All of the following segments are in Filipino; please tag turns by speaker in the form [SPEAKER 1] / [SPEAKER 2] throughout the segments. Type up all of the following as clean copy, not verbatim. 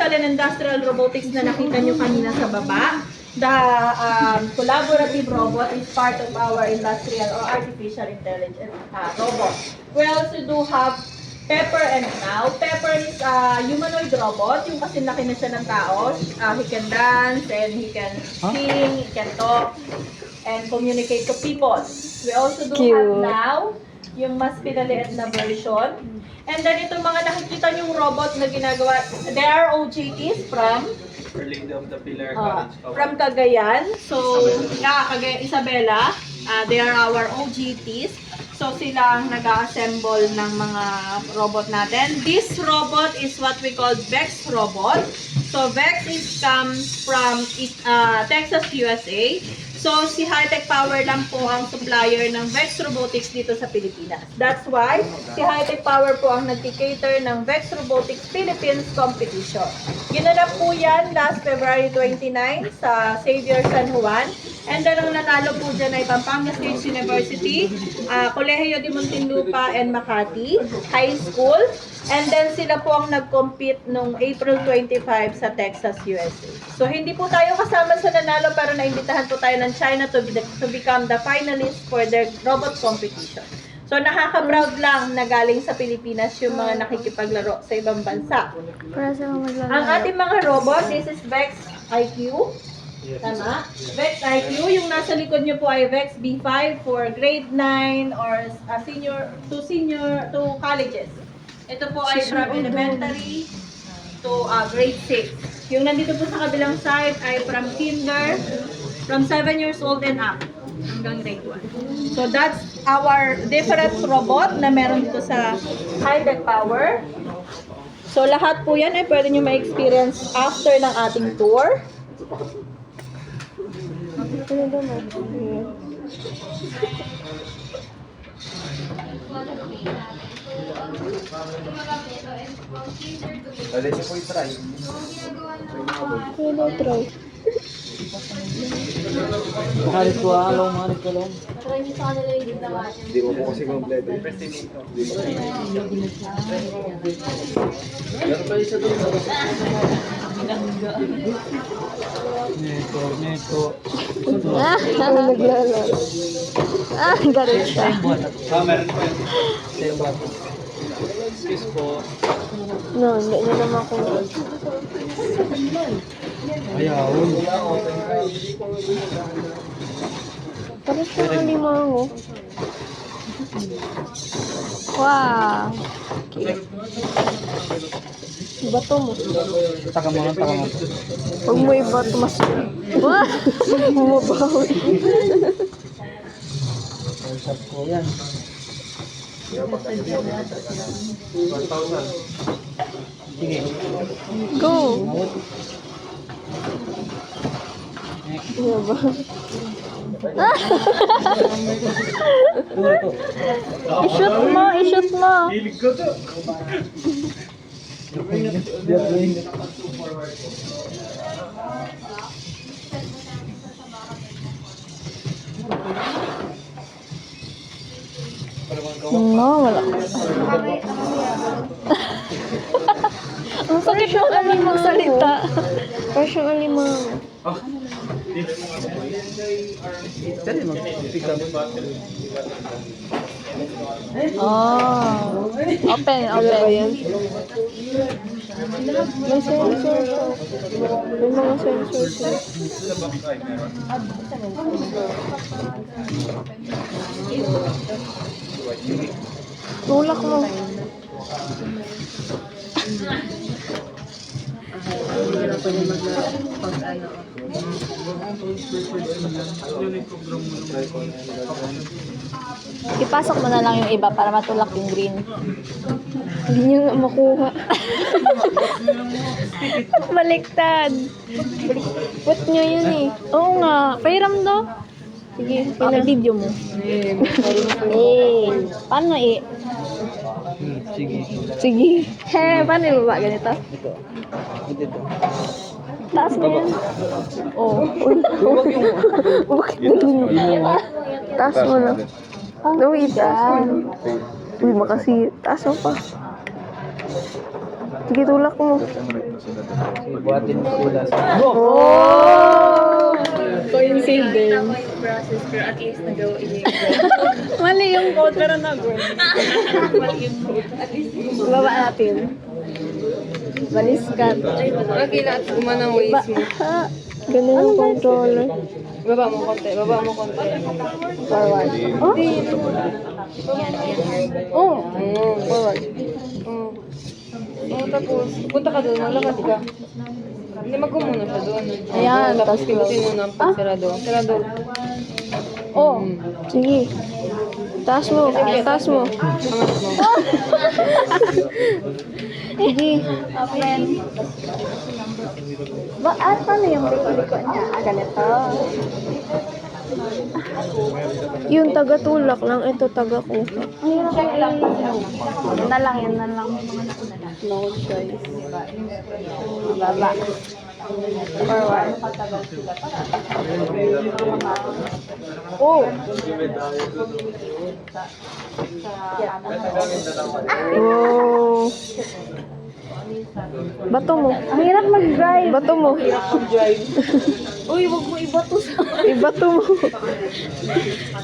[SPEAKER 1] artificial and industrial robotics na nakita nyo kanina sa baba. The collaborative robot is part of our industrial or artificial intelligence robot. We also do have Pepper and Now. Pepper is a humanoid robot, yung kasi laki na siya ng tao. He can dance and he can sing, he can talk, and communicate to people. We also do have Now, yung mas pinaliit na version. And then itong mga nakikita yung robot na ginagawa, they are OJTs from
[SPEAKER 2] Lady of the Pillar College.
[SPEAKER 1] from Cagayan. So, Cagayan, Isabela, they are our OJTs. So, sila ang nag-assemble ng mga robot natin. This robot is what we call Vex robot. So, Vex is comes from Texas, USA. So, si High-Tech Power lang po ang supplier ng Vex Robotics dito sa Pilipinas. That's why, si High-Tech Power po ang nag-cater ng Vex Robotics Philippines Competition. Ginanap po yan last February 29 sa Xavier San Juan. And then, ang nanalo po dyan ay Pampanga State University, Colegio de Muntinlupa and Makati High School. And then, sila po ang nag-compete noong April 25 sa Texas, USA. So, hindi po tayo kasama sa nanalo pero naimbitahan po tayo ng China to become the finalist for their robot competition. So, nakaka-proud lang na galing sa Pilipinas yung mga nakikipaglaro sa ibang bansa. Ang ating mga robot, this is Vex IQ. Tama? Vex IQ, yung nasa likod nyo po ay Vex B5 for grade 9 or to colleges. Ito po ay from elementary to grade 6. Yung nandito po sa kabilang side ay from kinder, from 7 years old and up, hanggang grade 1. So that's our different robot na meron dito sa High-Tech Power. So lahat po yan ay pwede nyo ma-experience after ng ating tour.
[SPEAKER 2] Let's po i-try.
[SPEAKER 3] Try. Mahalit ko along, mahalit ko lang.
[SPEAKER 2] Hindi mo po kasi kompleto. Meron pa isa doon.
[SPEAKER 3] Neto.
[SPEAKER 4] Naglala. Galit siya.
[SPEAKER 2] Meron pa yun. Excuse po.
[SPEAKER 4] No, hindi na naman ako.
[SPEAKER 3] Ayaw.
[SPEAKER 4] Parang siyang alimango. Wow. Bato mo.
[SPEAKER 3] Taka mo.
[SPEAKER 4] Huwag mo ibato mas. Wah! Bumabawi.
[SPEAKER 3] Usap ko yan. Sige.
[SPEAKER 4] Go! Iya ba? I-shoot mo.
[SPEAKER 2] Hilig ko to.
[SPEAKER 4] No, wala. Ang sakit yung alimang magsalita. Parang siyang alimang.
[SPEAKER 3] Dali mag-pick up.
[SPEAKER 4] Oh. Open. May sensor siya. May mga sensor siya. Tulak mo.
[SPEAKER 5] Ipasok mo na lang yung iba para matulak yung green.
[SPEAKER 4] Hindi niya nga makuha. Baliktad. Put nyo yun eh. Oo nga. Pairam daw. Sige, pinag-video mo.
[SPEAKER 5] Paano
[SPEAKER 3] Sige.
[SPEAKER 4] Sige. He, paano yung baba ganito?
[SPEAKER 3] Dito.
[SPEAKER 4] Taas mo yan. Oo. Bakit ganyan? Taas mo lang. No, itaas mo. Uy, makasi. Taas mo pa. Sige, tulak mo.
[SPEAKER 3] Sige, buhatin mo sila.
[SPEAKER 4] Oh! Coincidence.
[SPEAKER 1] process pero at least nagawa niya.
[SPEAKER 4] Mali yung code pero nag-work. Baba natin. Baliskat.
[SPEAKER 1] Okay, lahat gumanang ways mo.
[SPEAKER 4] Ha? Ganun yung controller.
[SPEAKER 1] Baba mo konti, baba mo konti.
[SPEAKER 4] Forward. Oh? Oh. Forward.
[SPEAKER 1] Oo, tapos, punta ka doon, malakad ka. Hindi, magkumuna siya doon.
[SPEAKER 4] Ayan,
[SPEAKER 1] Tapos,
[SPEAKER 4] tapos
[SPEAKER 1] pinutin mo na ang pagsarado. Sarado.
[SPEAKER 4] Oh. Sige. Taas mo. Taas mo.
[SPEAKER 1] Angat mo.
[SPEAKER 4] Sige. Paano yung liko niya? Ganito. Yung taga-tulak lang, ito taga-kuha. Yan na lang, yan na lang. No choice. Baba. Forward. Oh! Oh! Bato mo. Ang hirap mag-drive. Bato mo.
[SPEAKER 1] Uy, wag mo ibato sa...
[SPEAKER 4] Ibato mo.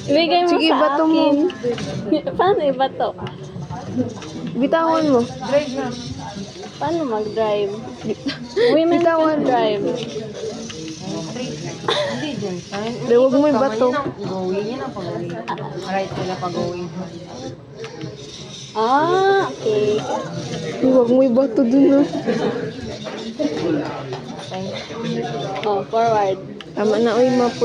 [SPEAKER 5] Ibigay mo
[SPEAKER 4] Sige,
[SPEAKER 5] sa
[SPEAKER 4] bato mo.
[SPEAKER 5] akin. Paano ibato?
[SPEAKER 4] Bitawan mo.
[SPEAKER 1] Drive na.
[SPEAKER 5] Paano mag-drive? Women
[SPEAKER 4] Bitawan.
[SPEAKER 5] can drive.
[SPEAKER 1] Hindi dyan.
[SPEAKER 4] Di, wag mo ibato.
[SPEAKER 1] Going, yun ang pag-going. Right nila pag-going.
[SPEAKER 5] Ah, okay.
[SPEAKER 4] Huwag mo ibato dun, no?
[SPEAKER 5] Oh, forward.
[SPEAKER 4] Tama na, uy, mapos.